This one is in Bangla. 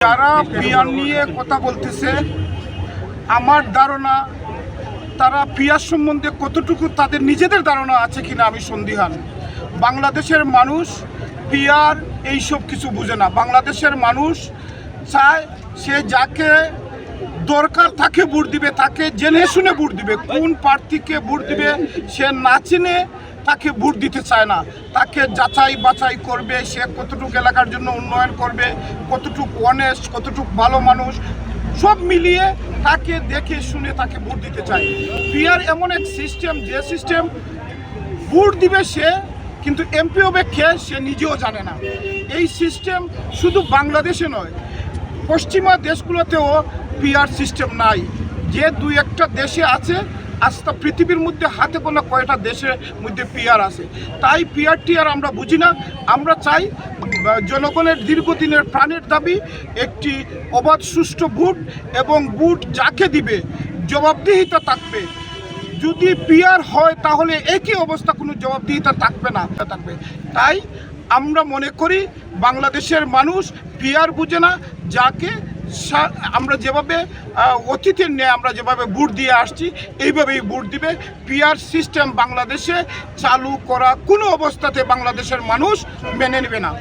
যারা পিয়ার নিয়ে কথা বলতেছে, আমার ধারণা তারা পিয়ার সম্বন্ধে কতটুকু তাদের নিজেদের ধারণা আছে কিনা আমি সন্দিহান। বাংলাদেশের মানুষ পিয়ার এইসব কিছু বুঝে না। বাংলাদেশের মানুষ চায় সে যাকে দরকার তাকে ভোট দিবে, তাকে জেনে শুনে ভোট দিবে। কোন প্রার্থীকে ভোট দিবে সে না চিনে তাকে ভোট দিতে চায় না। তাকে যাচাই বাছাই করবে, সে কতটুকু এলাকার জন্য উন্নয়ন করবে, কতটুকু অনেস্ট, কতটুকু ভালো মানুষ, সব মিলিয়ে তাকে দেখে শুনে তাকে ভোট দিতে চায়। পিয়ার এমন এক সিস্টেম, যে সিস্টেম ভোট দিবে সে, কিন্তু এমপি হবে কে সে নিজেও জানে না। এই সিস্টেম শুধু বাংলাদেশে নয়, পশ্চিমা দেশগুলোতেও পিআর সিস্টেম নাই। যে দুই একটা দেশে আছে, আজকে পৃথিবীর মধ্যে হাতে গোনা কয়টা দেশের মধ্যে পিআর আছে। তাই পিআর টিআর আমরা বুঝি না। আমরা চাই জনগণের দীর্ঘদিনের প্রাণের দাবি একটি অবাধ সুষ্ঠু ভোট, এবং ভোট যাকে দিবে জবাবদিহিতা থাকবে। যদি পিআর হয় তাহলে একই অবস্থা, কোনো জবাবদিহিতা থাকবে না। তাই আমরা মনে করি বাংলাদেশের মানুষ পিআর বুঝে না। যাকে আমরা যেভাবে অতীতের ন্যায় আমরা যেভাবে ভোট দিয়ে আসছি এইভাবেই ভোট দিবে। পিআর সিস্টেম বাংলাদেশে চালু করা কোনো অবস্থাতে বাংলাদেশের মানুষ মেনে নেবে না।